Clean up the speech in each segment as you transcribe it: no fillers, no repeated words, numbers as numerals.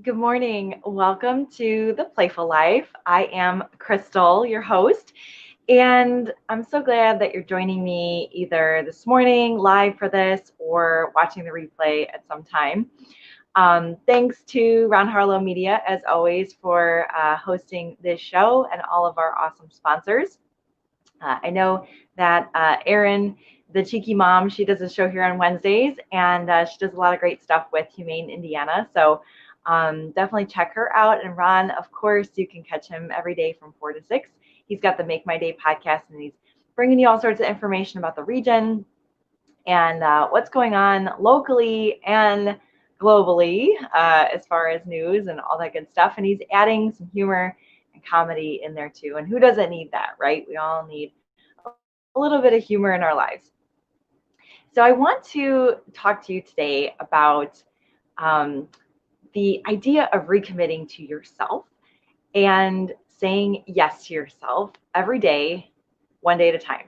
Good morning. Welcome to The Playful Life. I am Crystal, your host, and I'm so glad that you're joining me either this morning live for this or watching the replay at some time. Thanks to Ron Harlow Media, as always, for hosting this show and all of our awesome sponsors. I know that Erin, the cheeky mom, she does a show here on Wednesdays, and she does a lot of great stuff with Humane Indiana. So definitely check her out. And Ron, of course, you can catch him every day from 4 to 6. He's got the Make My Day podcast, and he's bringing you all sorts of information about the region and what's going on locally and globally as far as news and all that good stuff. And he's adding some humor and comedy in there too. And who doesn't need that, right? We all need a little bit of humor in our lives. So I want to talk to you today about um, the idea of recommitting to yourself and saying yes to yourself every day, one day at a time.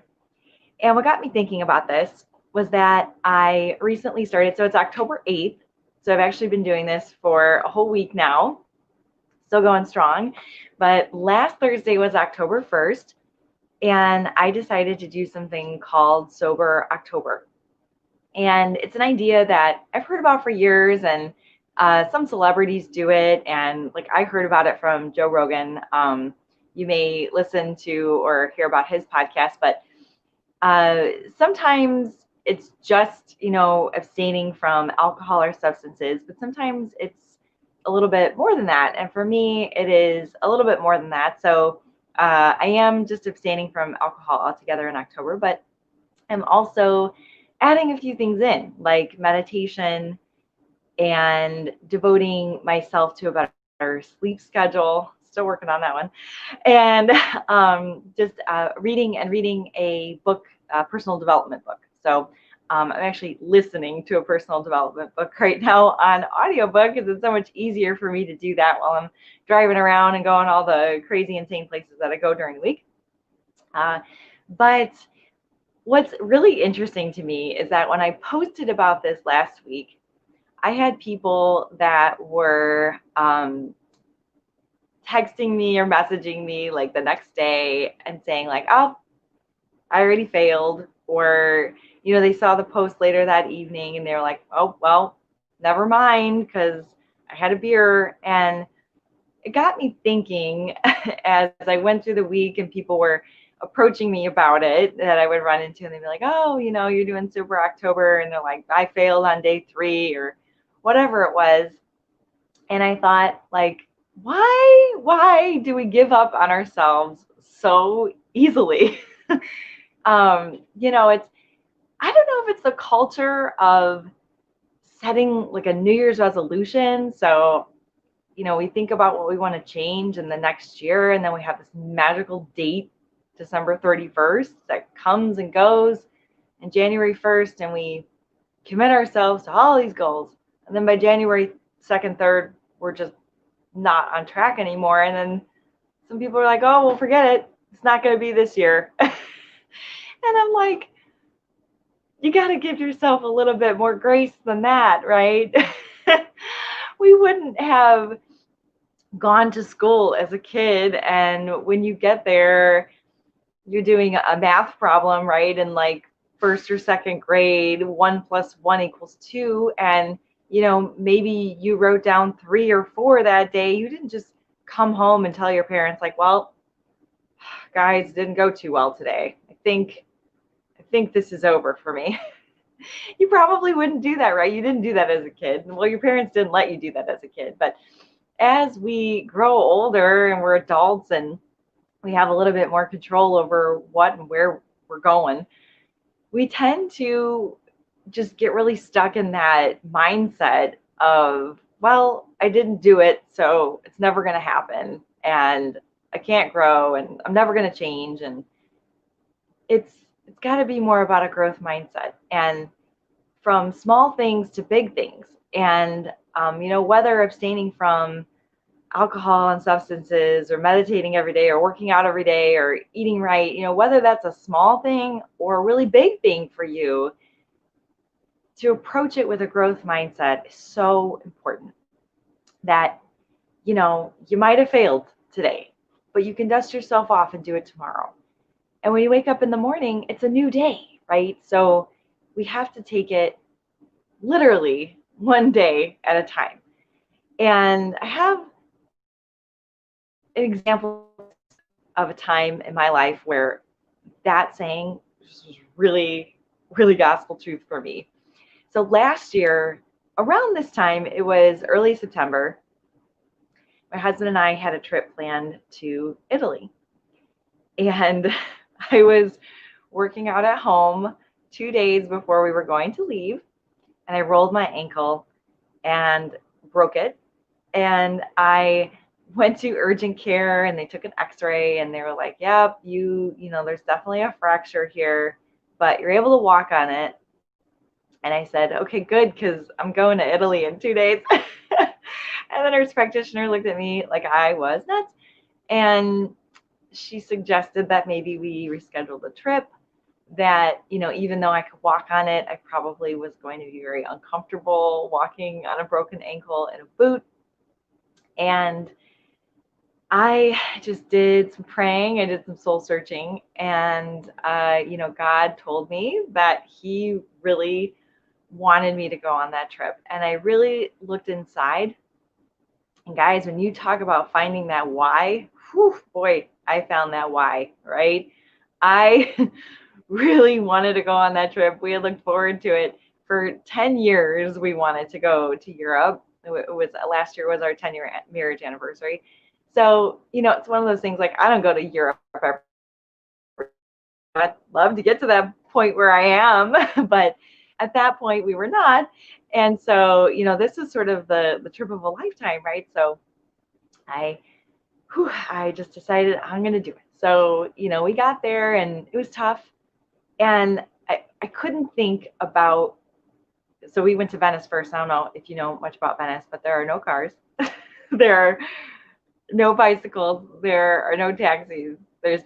And what got me thinking about this was that I recently started, so it's October 8th. So I've actually been doing this for a whole week now, still going strong. But last Thursday was October 1st, and I decided to do something called Sober October. And it's an idea that I've heard about for years, and some celebrities do it. And like I heard about it from Joe Rogan. You may listen to or hear about his podcast, but sometimes it's just, abstaining from alcohol or substances, but sometimes it's a little bit more than that. And for me, it is a little bit more than that. So I am just abstaining from alcohol altogether in October, but I'm also adding a few things in, like meditation and devoting myself to a better sleep schedule. Still working on that one. And just reading a book, a personal development book. So I'm actually listening to a personal development book right now on audiobook because it's so much easier for me to do that while I'm driving around and going all the crazy, insane places that I go during the week. But what's really interesting to me is that when I posted about this last week, I had people that were texting me or messaging me like the next day and saying like, oh, I already failed. Or, they saw the post later that evening and they were like, oh, well, never mind because I had a beer. And it got me thinking as I went through the week and people were approaching me about it that I would run into, and they'd be like, oh, you're doing Sober October. And they're like, I failed on day 3 or whatever it was. And I thought, like, why do we give up on ourselves so easily? It's, I don't know if it's the culture of setting like a New Year's resolution. So, we think about what we want to change in the next year, and then we have this magical date, December 31st, that comes and goes, and January 1st, and we commit ourselves to all these goals. And then by January 2nd, 3rd, we're just not on track anymore. And then some people are like, oh, well, forget it. It's not going to be this year. And I'm like, you got to give yourself a little bit more grace than that, right? We wouldn't have gone to school as a kid, and when you get there, you're doing a math problem, right? In like first or second grade, 1 + 1 = 2. And, maybe you wrote down 3 or 4 that day. You didn't just come home and tell your parents like, well, guys, didn't go too well today. I think this is over for me. You probably wouldn't do that, right? You didn't do that as a kid. Well, your parents didn't let you do that as a kid. But as we grow older and we're adults and we have a little bit more control over what and where we're going, we tend to just get really stuck in that mindset of, well, I didn't do it, so it's never going to happen, and I can't grow, and I'm never going to change. And it's got to be more about a growth mindset, and from small things to big things. And whether abstaining from alcohol and substances or meditating every day or working out every day or eating right, whether that's a small thing or a really big thing for you, to approach it with a growth mindset is so important. that, you might have failed today, but you can dust yourself off and do it tomorrow. And when you wake up in the morning, it's a new day, right? So we have to take it literally one day at a time. And I have an example of a time in my life where that saying was really, really gospel truth for me. So last year, around this time, it was early September, my husband and I had a trip planned to Italy. And I was working out at home 2 days before we were going to leave, and I rolled my ankle and broke it. And I went to urgent care and they took an x-ray and they were like, yep, there's definitely a fracture here, but you're able to walk on it. And I said, okay, good, because I'm going to Italy in 2 days. And the nurse practitioner looked at me like I was nuts. And she suggested that maybe we reschedule the trip, that, even though I could walk on it, I probably was going to be very uncomfortable walking on a broken ankle in a boot. And I just did some praying. I did some soul searching. And, God told me that He really wanted me to go on that trip. And I really looked inside. And guys, when you talk about finding that why, whew, boy, I found that why, right? I really wanted to go on that trip. We had looked forward to it for 10 years. We wanted to go to Europe. It was last year was our 10-year marriage anniversary. So, it's one of those things, like, I don't go to Europe ever. I'd love to get to that point where I am, but at that point we were not. And so, this is sort of the trip of a lifetime, right? So I just decided I'm going to do it. So, we got there and it was tough. And I couldn't think about, so we went to Venice first. I don't know if you know much about Venice, but there are no cars. There are no bicycles. There are no taxis. There's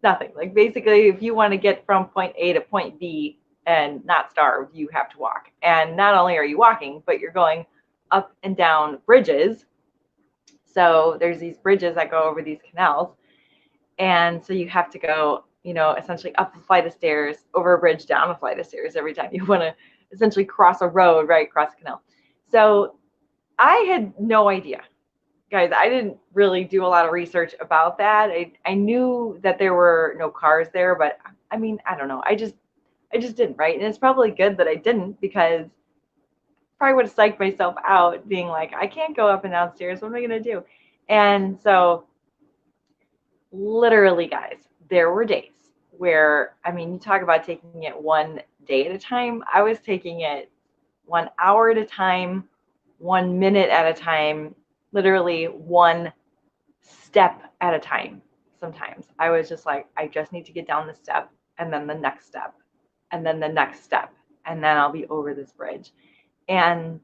nothing. Like, basically, if you want to get from point A to point B and not starve, you have to walk. And not only are you walking, but you're going up and down bridges. So there's these bridges that go over these canals. And so you have to go, essentially up a flight of stairs, over a bridge, down a flight of stairs every time you want to essentially cross a road right across the canal. So I had no idea. Guys, I didn't really do a lot of research about that. I knew that there were no cars there, but I mean, I don't know. I just didn't, right? And it's probably good that I didn't, because I probably would have psyched myself out being like, I can't go up and down stairs. What am I going to do? And so literally, guys, there were days where, I mean, you talk about taking it one day at a time. I was taking it 1 hour at a time, 1 minute at a time, literally one step at a time. Sometimes I was just like, I just need to get down the step, and then the next step, and then the next step, and then I'll be over this bridge. And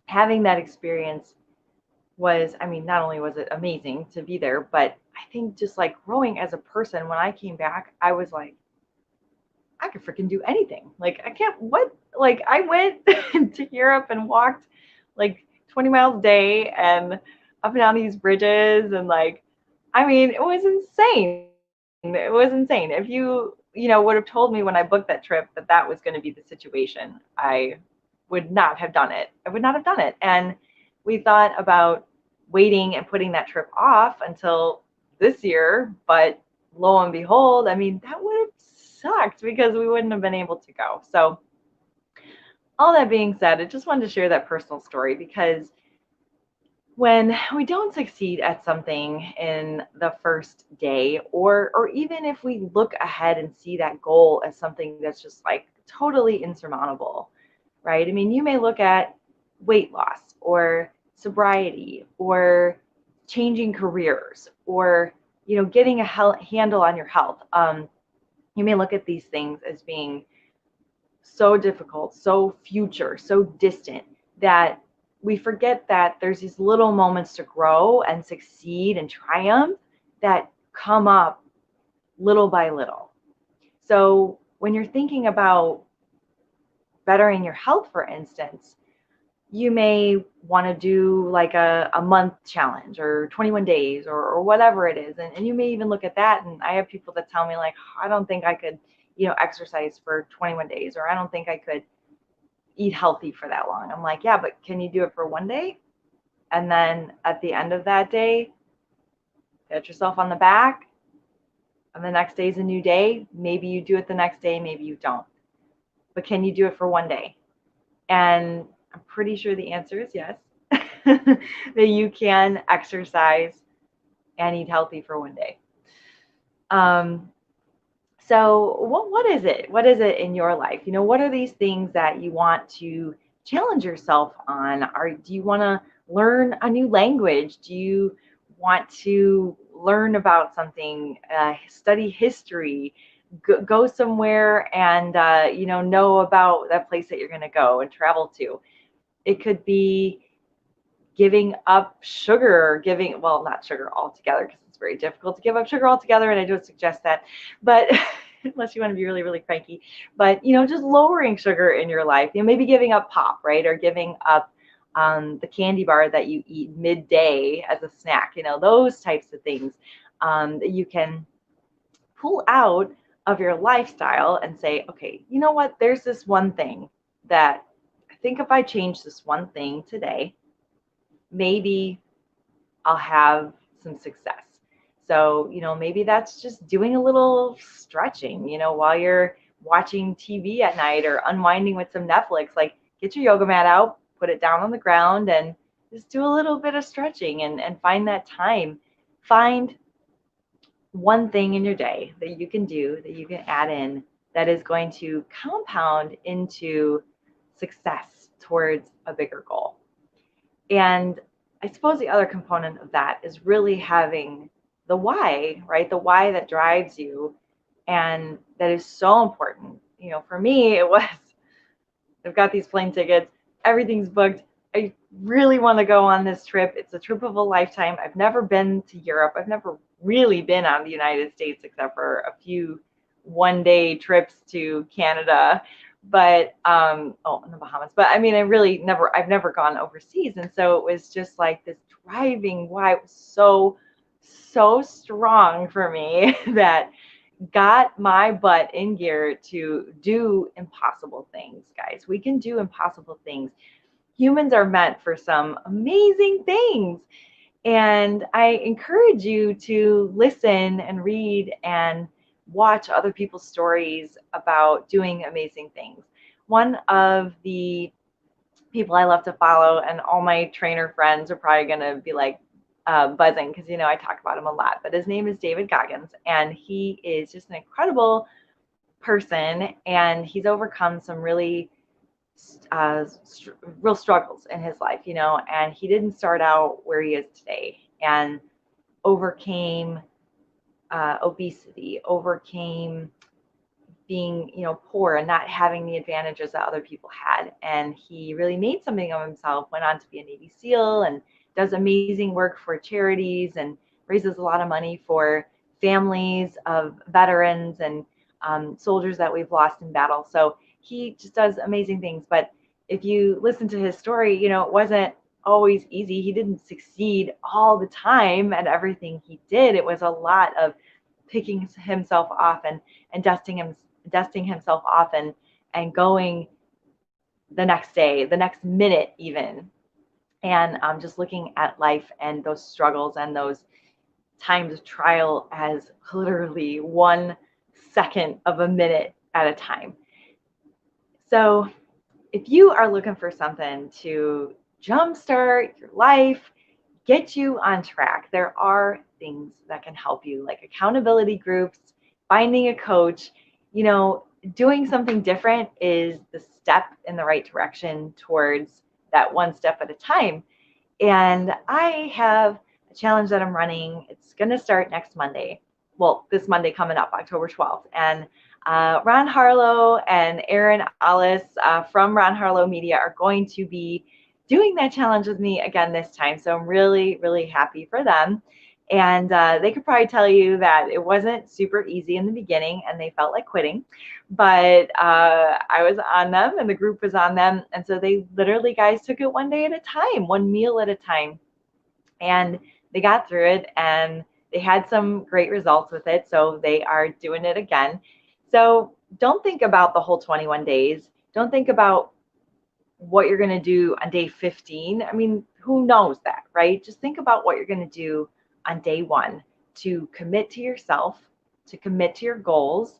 having that experience was, I mean, not only was it amazing to be there, but I think just like growing as a person, when I came back, I was like, I could freaking do anything. Like, I can't, what? Like, I went to Europe and walked like 20 miles a day and up and down these bridges. And like, I mean, it was insane. It was insane. If you, would have told me when I booked that trip that that was going to be the situation, I would not have done it. I would not have done it. And we thought about waiting and putting that trip off until this year, but lo and behold, I mean, that would have sucked because we wouldn't have been able to go. So all that being said, I just wanted to share that personal story, because when we don't succeed at something in the first day, or even if we look ahead and see that goal as something that's just like totally insurmountable, right? I mean, you may look at weight loss or sobriety or changing careers, or getting a handle on your health. You may look at these things as being so difficult, so future, so distant, that we forget that there's these little moments to grow and succeed and triumph that come up little by little. So when you're thinking about bettering your health, for instance, you may want to do like a month challenge or 21 days or whatever it is. And you may even look at that. And I have people that tell me like, I don't think I could, exercise for 21 days, or I don't think I could eat healthy for that long. I'm like, yeah, but can you do it for one day? And then at the end of that day, pat yourself on the back. And the next day is a new day. Maybe you do it the next day, maybe you don't. But can you do it for one day? And I'm pretty sure the answer is yes, that you can exercise and eat healthy for one day. So what is it? What is it in your life? What are these things that you want to challenge yourself on? Do you want to learn a new language? Do you want to learn about something, study history, go somewhere and know about that place that you're going to go and travel to? It could be giving up sugar, well, not sugar altogether, because it's very difficult to give up sugar altogether, and I don't suggest that, but unless you want to be really, really cranky, but just lowering sugar in your life, maybe giving up pop, right? Or giving up the candy bar that you eat midday as a snack, those types of things that you can pull out of your lifestyle and say, okay, you know what? There's this one thing that I think if I change this one thing today, maybe I'll have some success. So, maybe that's just doing a little stretching, while you're watching TV at night or unwinding with some Netflix. Like, get your yoga mat out, put it down on the ground, and just do a little bit of stretching and find that time. Find one thing in your day that you can do, that you can add in, that is going to compound into success towards a bigger goal. And I suppose the other component of that is really having the why, right? The why that drives you. And that is so important. For me, it was, I've got these plane tickets, everything's booked. I really want to go on this trip. It's a trip of a lifetime. I've never been to Europe. I've never really been out of the United States except for a few one-day trips to Canada, but in the Bahamas. But I mean, I've never gone overseas. And so it was just like this driving why it was so strong for me that got my butt in gear to do impossible things, guys. We can do impossible things. Humans are meant for some amazing things. And I encourage you to listen and read and watch other people's stories about doing amazing things. One of the people I love to follow, and all my trainer friends are probably going to be like buzzing because, I talk about him a lot, but his name is David Goggins, and he is just an incredible person, and he's overcome some really real struggles in his life, and he didn't start out where he is today, and overcame obesity, overcame being, poor and not having the advantages that other people had. And he really made something of himself, went on to be a Navy SEAL and does amazing work for charities and raises a lot of money for families of veterans and soldiers that we've lost in battle. So he just does amazing things. But if you listen to his story, it wasn't always easy. He didn't succeed all the time at everything he did. It was a lot of picking himself off and dusting himself off and going the next day, the next minute even, and just looking at life and those struggles and those times of trial as literally 1 second of a minute at a time. So if you are looking for something to jumpstart your life, get you on track, there are things that can help you, like accountability groups, finding a coach. Doing something different is the step in the right direction towards that one step at a time. And I have a challenge that I'm running. It's going to start next Monday. Well, this Monday coming up, October 12th. And Ron Harlow and Aaron Alice from Ron Harlow Media are going to be doing that challenge with me again this time. So I'm really, really happy for them. And they could probably tell you that it wasn't super easy in the beginning and they felt like quitting. but I was on them and the group was on them. And so they literally, guys, took it one day at a time, one meal at a time. And they got through it and they had some great results with it. So they are doing it again. So don't think about the whole 21 days. Don't think about what you're going to do on day 15. I mean, who knows that, right? Just think about what you're going to do on day one to commit to yourself, to commit to your goals,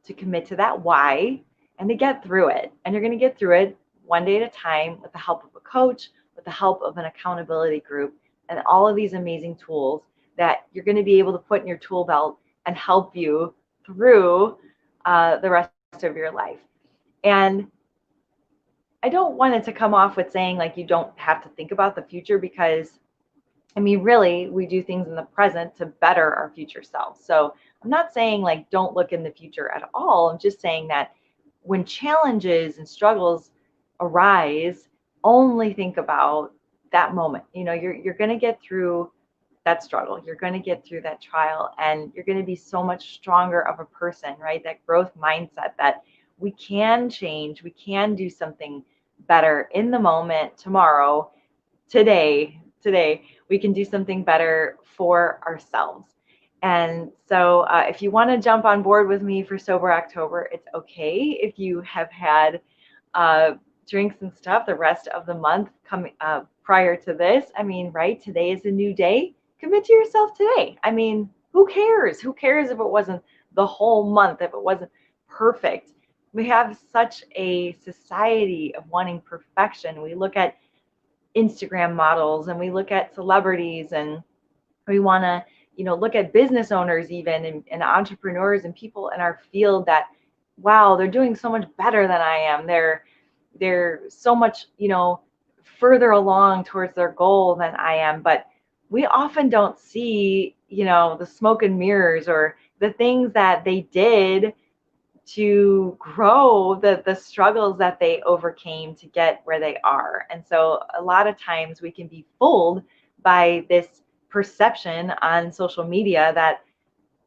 to commit to that why, and to get through it. And you're going to get through it one day at a time with the help of a coach, with the help of an accountability group, and all of these amazing tools that you're going to be able to put in your tool belt and help you through the rest of your life. And I don't want it to come off with saying like you don't have to think about the future, because I mean, really, we do things in the present to better our future selves. So I'm not saying like don't look in the future at all. I'm just saying that when challenges and struggles arise, only think about that moment. You know, you're going to get through that struggle. You're going to get through that trial, and you're going to be so much stronger of a person, right? That growth mindset that we can change, we can do something better in the moment, tomorrow, today we can do something better for ourselves. And so if you want to jump on board with me for Sober October, it's okay if you have had drinks and stuff the rest of the month coming prior to this. I mean, right, today is a new day. Commit to yourself today. I mean, who cares? Who cares if it wasn't the whole month, if it wasn't perfect? We have such a society of wanting perfection. We look at Instagram models and we look at celebrities, and we want to, look at business owners even, and entrepreneurs and people in our field that, wow, they're doing so much better than I am. They're so much, further along towards their goal than I am. But we often don't see, the smoke and mirrors, or the things that they did to grow, the struggles that they overcame to get where they are. And so a lot of times we can be fooled by this perception on social media that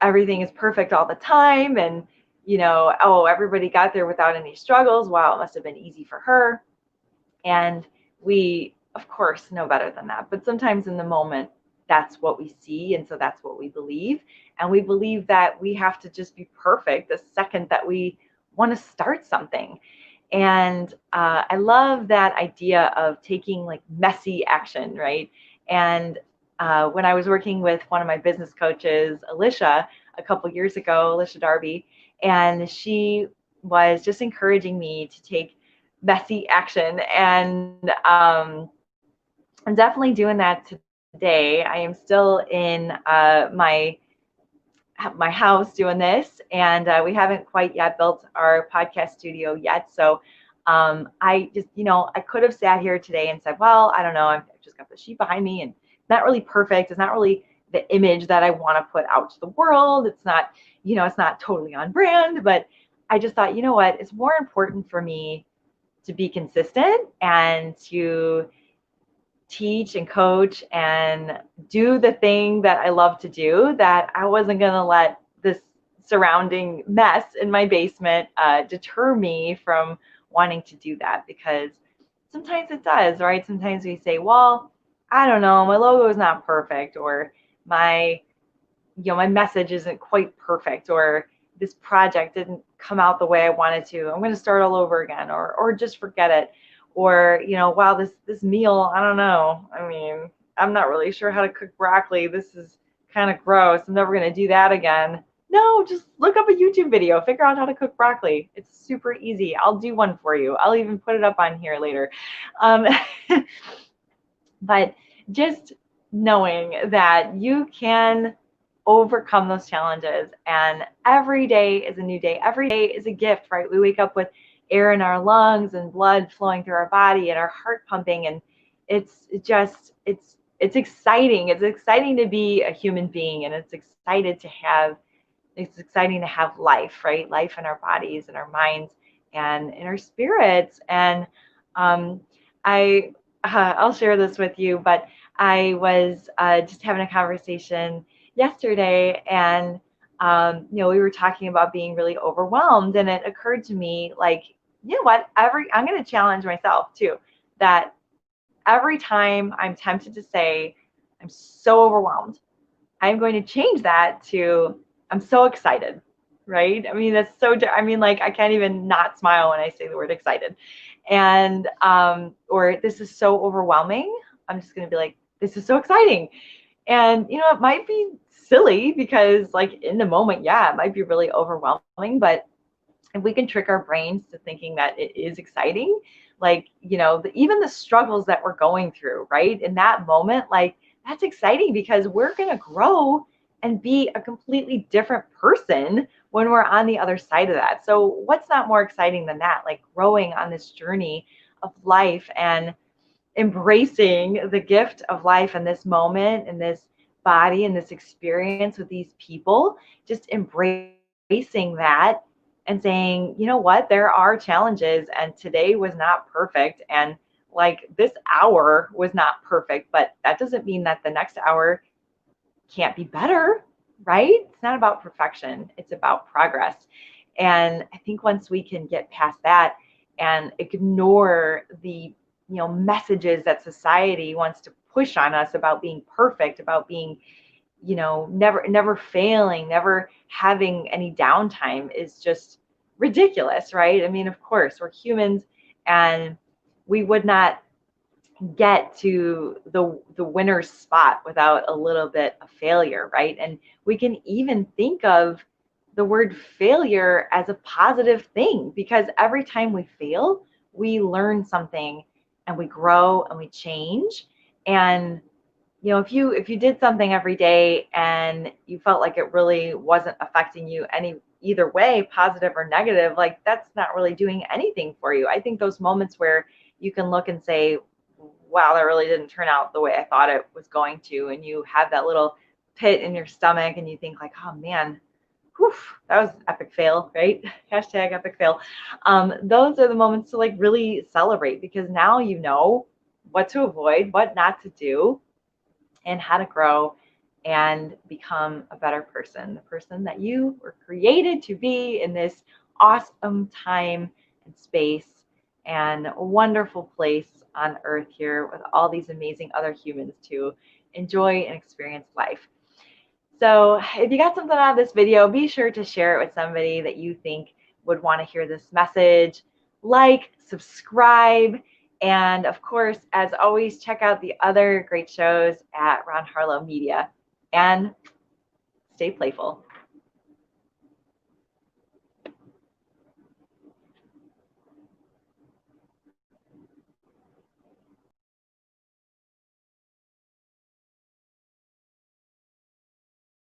everything is perfect all the time, and oh, everybody got there without any struggles. Wow, it must have been easy for her. And we, of course, know better than that. But sometimes in the moment, that's what we see. And so that's what we believe. And we believe that we have to just be perfect the second that we want to start something. And I love that idea of taking like messy action, right? And when I was working with one of my business coaches, Alicia, a couple years ago, Alicia Darby, and she was just encouraging me to take messy action. And I'm definitely doing that today. I am still in my house doing this, and we haven't quite yet built our podcast studio yet. So I just, I could have sat here today and said, well, I don't know, I've just got the sheet behind me, and it's not really perfect. It's not really the image that I want to put out to the world. It's not, it's not totally on brand. But I just thought, you know what, it's more important for me to be consistent and to teach and coach and do the thing that I love to do, that I wasn't going to let this surrounding mess in my basement deter me from wanting to do that. Because sometimes it does, right? Sometimes we say, well, I don't know, my logo is not perfect, or my my message isn't quite perfect, or this project didn't come out the way I wanted to. I'm going to start all over again, or just forget it. Or, wow, this meal, I don't know. I mean, I'm not really sure how to cook broccoli. This is kind of gross. I'm never going to do that again. No, just look up a YouTube video, figure out how to cook broccoli. It's super easy. I'll do one for you. I'll even put it up on here later. But just knowing that you can overcome those challenges, and every day is a new day. Every day is a gift, right? We wake up with air in our lungs and blood flowing through our body and our heart pumping, and it's exciting. It's exciting to be a human being, and it's exciting to have life, right? Life in our bodies and our minds and in our spirits. And I'll share this with you, but I was just having a conversation yesterday, and We were talking about being really overwhelmed, and it occurred to me, like, you know what, I'm going to challenge myself too, that every time I'm tempted to say, I'm so overwhelmed, I'm going to change that to, I'm so excited, right? I mean, that's so, I mean, like, I can't even not smile when I say the word excited. And, or this is so overwhelming. I'm just going to be like, this is so exciting. And, it might be silly because, like, in the moment, yeah, it might be really overwhelming, but if we can trick our brains to thinking that it is exciting, like, even the struggles that we're going through, right? In that moment, like, that's exciting because we're going to grow and be a completely different person when we're on the other side of that. So what's not more exciting than that? Like growing on this journey of life and embracing the gift of life in this moment, in this body, in this experience with these people, just embracing that and saying, you know what, there are challenges, and today was not perfect. And like this hour was not perfect, but that doesn't mean that the next hour can't be better, right? It's not about perfection, it's about progress. And I think once we can get past that and ignore the messages that society wants to push on us about being perfect, about being never failing, never having any downtime, is just ridiculous, right? I mean, of course, we're humans, and we would not get to the winner's spot without a little bit of failure, right? And we can even think of the word failure as a positive thing, because every time we fail, we learn something and we grow and we change. And if you did something every day and you felt like it really wasn't affecting you any either way, positive or negative, like that's not really doing anything for you. I think those moments where you can look and say, wow, that really didn't turn out the way I thought it was going to, and you have that little pit in your stomach and you think like, oh man, whew, that was an epic fail, right? Hashtag epic fail. Those are the moments to like really celebrate, because now you know what to avoid, what not to do, and how to grow and become a better person, the person that you were created to be in this awesome time and space and a wonderful place on earth here with all these amazing other humans to enjoy and experience life. So if you got something out of this video, be sure to share it with somebody that you think would want to hear this message. Like, subscribe, and of course, as always, check out the other great shows at Ron Harlow Media, and stay playful.